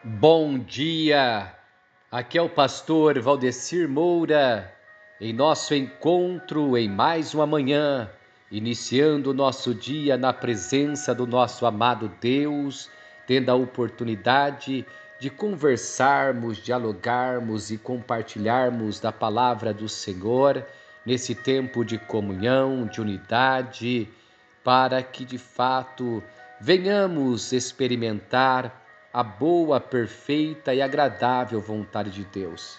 Bom dia, aqui é o pastor Valdecir Moura, em nosso encontro em mais uma manhã, iniciando o nosso dia na presença do nosso amado Deus, tendo a oportunidade de conversarmos, dialogarmos e compartilharmos da palavra do Senhor, nesse tempo de comunhão, de unidade, para que de fato venhamos experimentar a boa, perfeita e agradável vontade de Deus.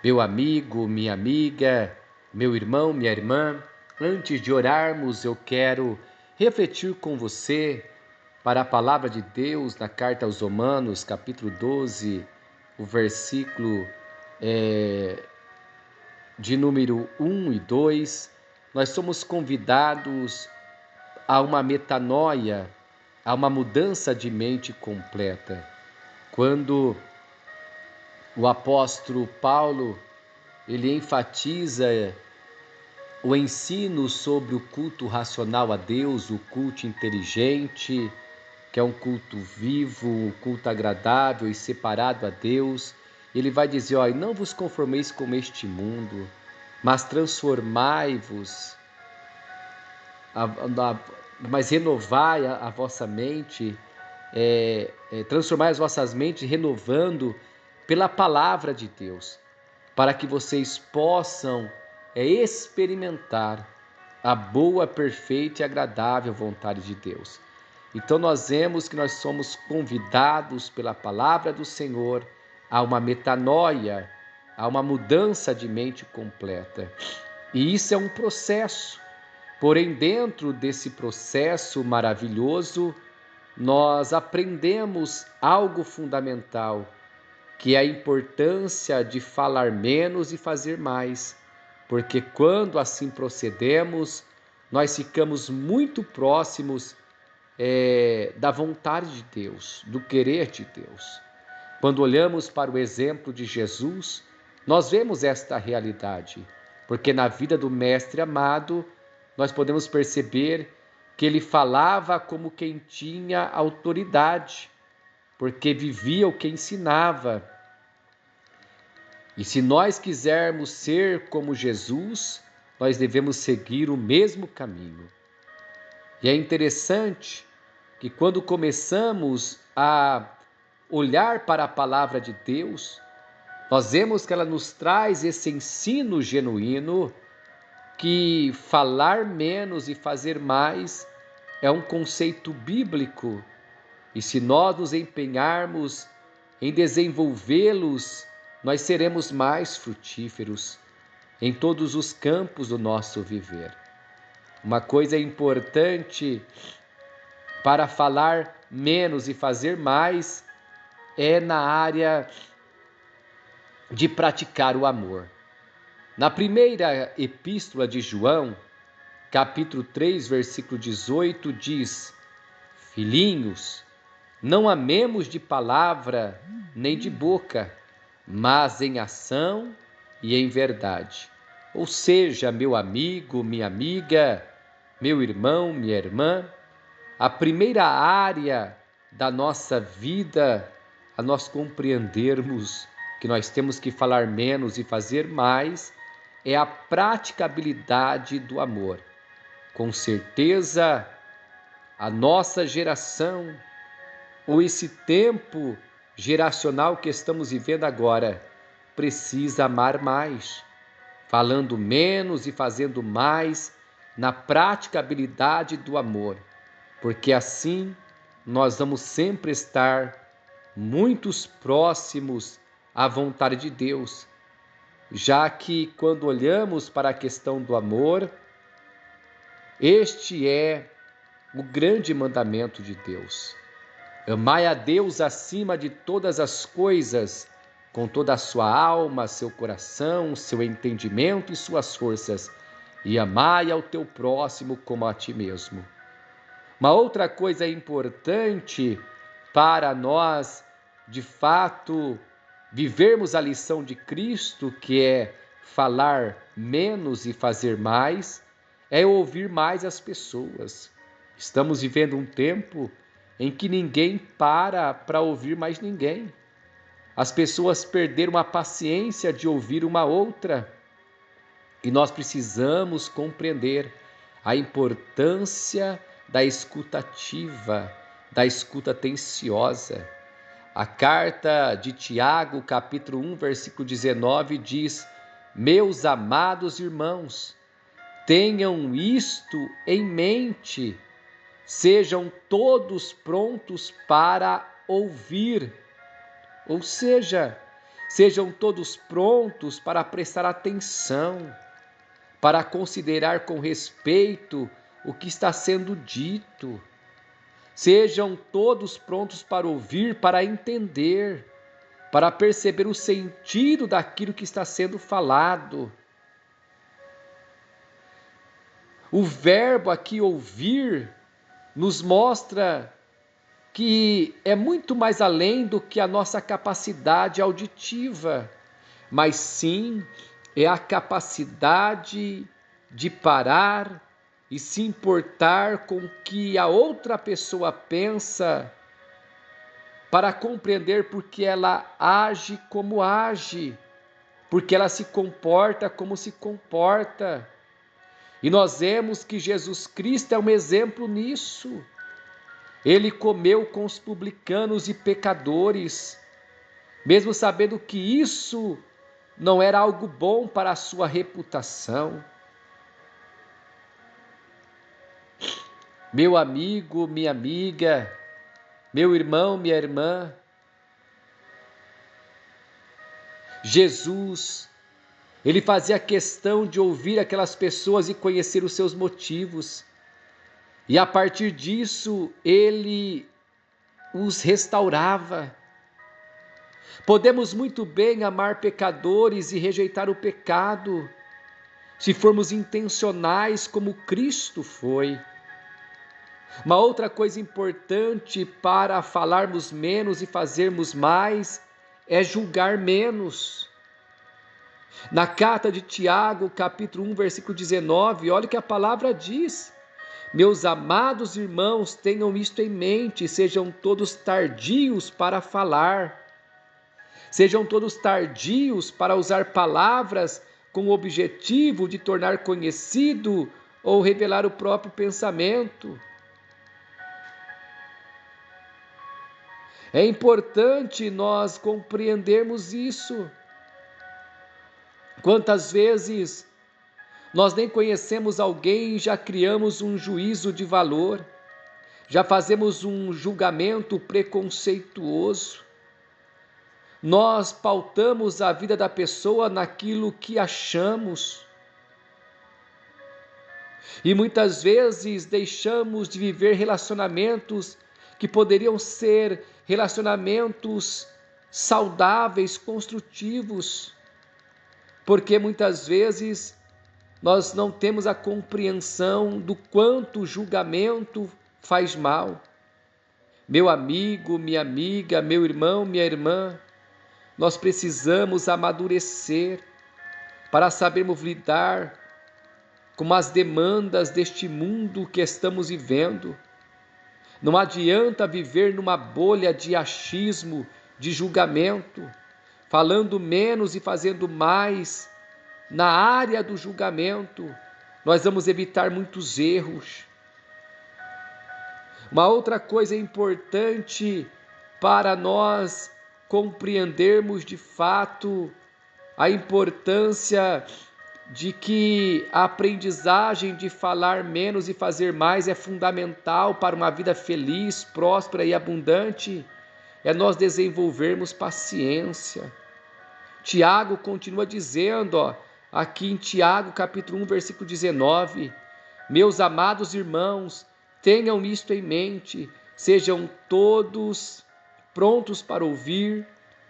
Meu amigo, minha amiga, meu irmão, minha irmã, antes de orarmos, eu quero refletir com você para a palavra de Deus na carta aos Romanos, capítulo 12, o versículo de número 1 e 2. Nós somos convidados a uma metanoia, a uma mudança de mente completa. Quando o apóstolo Paulo, ele enfatiza o ensino sobre o culto racional a Deus, o culto inteligente, que é um culto vivo, um culto agradável e separado a Deus. Ele vai dizer, não vos conformeis com este mundo, mas transformai-vos, mas renovai a vossa mente, transformai as vossas mentes renovando pela palavra de Deus, para que vocês possam experimentar a boa, perfeita e agradável vontade de Deus. Então nós vemos que nós somos convidados pela palavra do Senhor a uma metanoia, a uma mudança de mente completa. E isso é um processo. Porém, dentro desse processo maravilhoso, nós aprendemos algo fundamental, que é a importância de falar menos e fazer mais, porque quando assim procedemos, nós ficamos muito próximos da vontade de Deus, do querer de Deus. Quando olhamos para o exemplo de Jesus, nós vemos esta realidade, porque na vida do Mestre amado, nós podemos perceber que ele falava como quem tinha autoridade, porque vivia o que ensinava. E se nós quisermos ser como Jesus, nós devemos seguir o mesmo caminho. E é interessante que quando começamos a olhar para a palavra de Deus, nós vemos que ela nos traz esse ensino genuíno, que falar menos e fazer mais é um conceito bíblico. E se nós nos empenharmos em desenvolvê-los, nós seremos mais frutíferos em todos os campos do nosso viver. Uma coisa importante para falar menos e fazer mais é na área de praticar o amor. Na primeira epístola de João, capítulo 3, versículo 18, diz: Filhinhos, não amemos de palavra nem de boca, mas em ação e em verdade. Ou seja, meu amigo, minha amiga, meu irmão, minha irmã, a primeira área da nossa vida, a nós compreendermos que nós temos que falar menos e fazer mais, é a praticabilidade do amor. Com certeza, a nossa geração, ou esse tempo geracional que estamos vivendo agora, precisa amar mais, falando menos e fazendo mais na praticabilidade do amor, porque assim nós vamos sempre estar muito próximos à vontade de Deus, já que quando olhamos para a questão do amor, este é o grande mandamento de Deus. Amai a Deus acima de todas as coisas, com toda a sua alma, seu coração, seu entendimento e suas forças, e amai ao teu próximo como a ti mesmo. Uma outra coisa importante para nós, de fato, vivermos a lição de Cristo, que é falar menos e fazer mais, é ouvir mais as pessoas. Estamos vivendo um tempo em que ninguém para ouvir mais ninguém. As pessoas perderam a paciência de ouvir uma outra. E nós precisamos compreender a importância da escuta ativa, da escuta atenciosa. A carta de Tiago, capítulo 1, versículo 19, diz: Meus amados irmãos, tenham isto em mente, sejam todos prontos para ouvir. Ou seja, sejam todos prontos para prestar atenção, para considerar com respeito o que está sendo dito. Sejam todos prontos para ouvir, para entender, para perceber o sentido daquilo que está sendo falado. O verbo aqui ouvir nos mostra que é muito mais além do que a nossa capacidade auditiva, mas sim é a capacidade de parar e se importar com o que a outra pessoa pensa, para compreender por que ela age como age, porque ela se comporta como se comporta. E nós vemos que Jesus Cristo é um exemplo nisso. Ele comeu com os publicanos e pecadores, mesmo sabendo que isso não era algo bom para a sua reputação. Meu amigo, minha amiga, meu irmão, minha irmã, Jesus, ele fazia questão de ouvir aquelas pessoas e conhecer os seus motivos. E a partir disso, ele os restaurava. Podemos muito bem amar pecadores e rejeitar o pecado, se formos intencionais como Cristo foi. Uma outra coisa importante para falarmos menos e fazermos mais é julgar menos. Na carta de Tiago, capítulo 1, versículo 19, olha o que a palavra diz: Meus amados irmãos, tenham isto em mente, sejam todos tardios para falar. Sejam todos tardios para usar palavras com o objetivo de tornar conhecido ou revelar o próprio pensamento. É importante nós compreendermos isso. Quantas vezes nós nem conhecemos alguém e já criamos um juízo de valor, já fazemos um julgamento preconceituoso. Nós pautamos a vida da pessoa naquilo que achamos. E muitas vezes deixamos de viver relacionamentos que poderiam ser relacionamentos saudáveis, construtivos, porque muitas vezes nós não temos a compreensão do quanto o julgamento faz mal. Meu amigo, minha amiga, meu irmão, minha irmã, nós precisamos amadurecer para sabermos lidar com as demandas deste mundo que estamos vivendo. Não adianta viver numa bolha de achismo, de julgamento, falando menos e fazendo mais. Na área do julgamento, nós vamos evitar muitos erros. Uma outra coisa importante para nós compreendermos de fato a importância de que a aprendizagem de falar menos e fazer mais é fundamental para uma vida feliz, próspera e abundante, é nós desenvolvermos paciência. Tiago continua dizendo, aqui em Tiago capítulo 1, versículo 19, Meus amados irmãos, tenham isto em mente, sejam todos prontos para ouvir,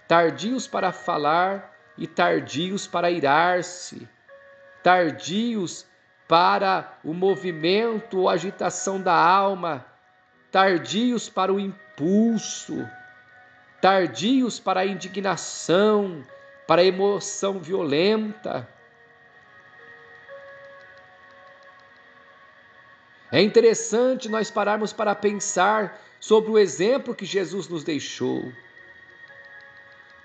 tardios para falar e tardios para irar-se. Tardios para o movimento ou agitação da alma, tardios para o impulso, tardios para a indignação, para a emoção violenta. É interessante nós pararmos para pensar sobre o exemplo que Jesus nos deixou.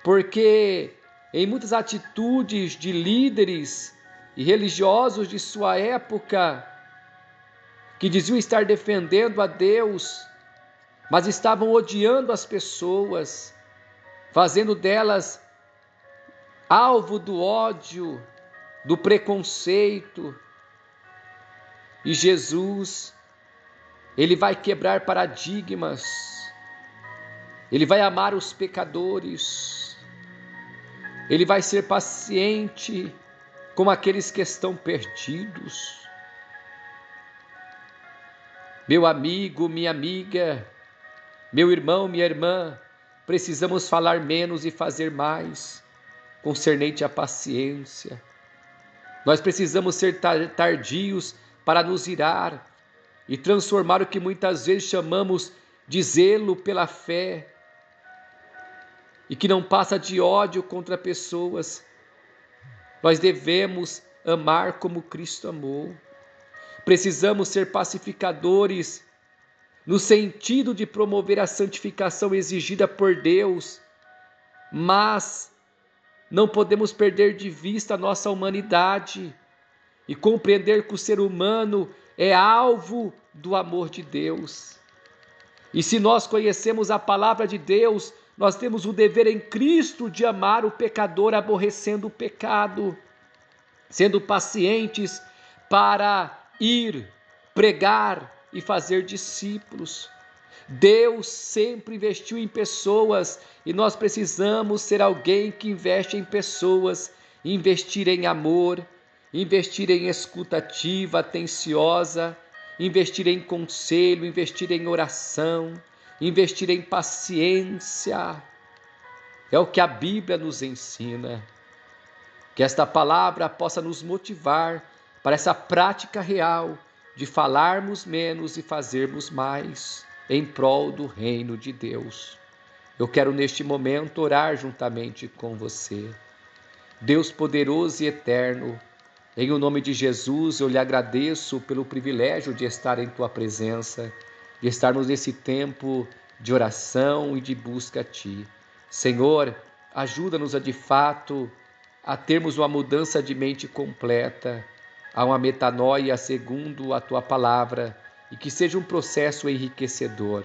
porque em muitas atitudes de líderes e religiosos de sua época, que diziam estar defendendo a Deus, mas estavam odiando as pessoas, fazendo delas alvo do ódio, do preconceito. E Jesus, Ele vai quebrar paradigmas, Ele vai amar os pecadores, Ele vai ser paciente com aqueles que estão perdidos. Meu amigo, minha amiga, meu irmão, minha irmã, precisamos falar menos e fazer mais, concernente à paciência. Nós precisamos ser tardios para nos irar e transformar o que muitas vezes chamamos de zelo pela fé e que não passa de ódio contra pessoas. Nós devemos amar como Cristo amou. Precisamos ser pacificadores no sentido de promover a santificação exigida por Deus, mas não podemos perder de vista a nossa humanidade e compreender que o ser humano é alvo do amor de Deus. E se nós conhecemos a palavra de Deus, nós temos o dever em Cristo de amar o pecador, aborrecendo o pecado, sendo pacientes para ir, pregar e fazer discípulos. Deus sempre investiu em pessoas e nós precisamos ser alguém que investe em pessoas, investir em amor, investir em escuta ativa, atenciosa, investir em conselho, investir em oração, investir em paciência. É o que a Bíblia nos ensina. Que esta palavra possa nos motivar para essa prática real de falarmos menos e fazermos mais em prol do reino de Deus. Eu quero neste momento orar juntamente com você. Deus poderoso e eterno, em o nome de Jesus eu lhe agradeço pelo privilégio de estar em tua presença, de estarmos nesse tempo de oração e de busca a ti. Senhor, ajuda-nos a de fato a termos uma mudança de mente completa, a uma metanoia segundo a tua palavra e que seja um processo enriquecedor,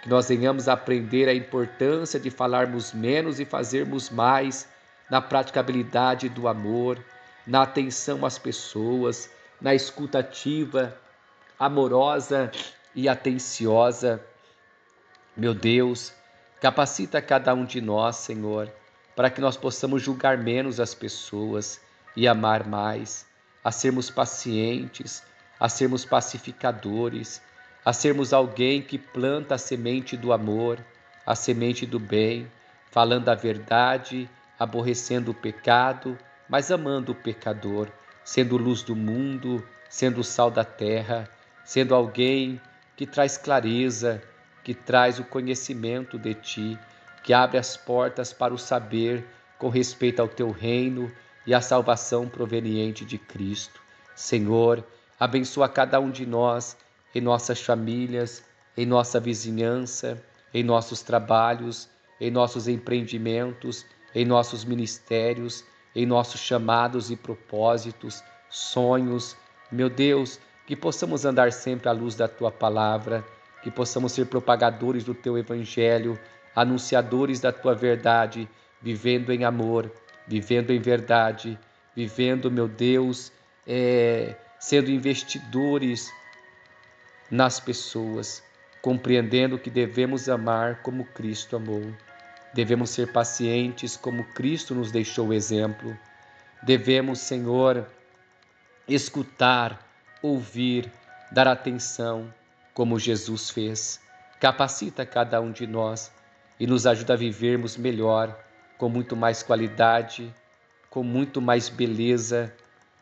que nós venhamos a aprender a importância de falarmos menos e fazermos mais na praticabilidade do amor, na atenção às pessoas, na escuta ativa, amorosa e atenciosa. Meu Deus, capacita cada um de nós, Senhor, para que nós possamos julgar menos as pessoas e amar mais, a sermos pacientes, a sermos pacificadores, a sermos alguém que planta a semente do amor, a semente do bem, falando a verdade, aborrecendo o pecado, mas amando o pecador, sendo luz do mundo, sendo sal da terra, sendo alguém que traz clareza, que traz o conhecimento de ti, que abre as portas para o saber com respeito ao teu reino e à salvação proveniente de Cristo. Senhor, abençoa cada um de nós em nossas famílias, em nossa vizinhança, em nossos trabalhos, em nossos empreendimentos, em nossos ministérios, em nossos chamados e propósitos, sonhos. Meu Deus, que possamos andar sempre à luz da tua palavra, que possamos ser propagadores do teu evangelho, anunciadores da tua verdade, vivendo em amor, vivendo em verdade, vivendo, meu Deus, sendo investidores nas pessoas, compreendendo que devemos amar como Cristo amou. Devemos ser pacientes como Cristo nos deixou o exemplo. Devemos, Senhor, escutar, ouvir, dar atenção, como Jesus fez. Capacita cada um de nós e nos ajuda a vivermos melhor, com muito mais qualidade, com muito mais beleza,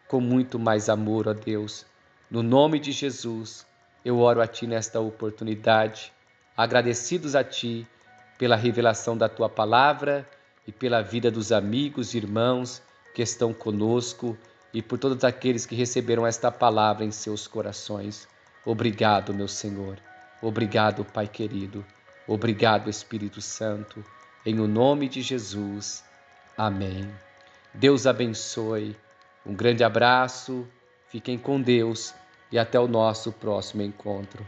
com muito mais amor, ó Deus. No nome de Jesus, eu oro a Ti nesta oportunidade, agradecidos a Ti pela revelação da Tua palavra e pela vida dos amigos e irmãos que estão conosco e por todos aqueles que receberam esta palavra em seus corações. Obrigado, meu Senhor. Obrigado, Pai querido. Obrigado, Espírito Santo. em o nome de Jesus. Amém. Deus abençoe. Um grande abraço, fiquem com Deus e até o nosso próximo encontro.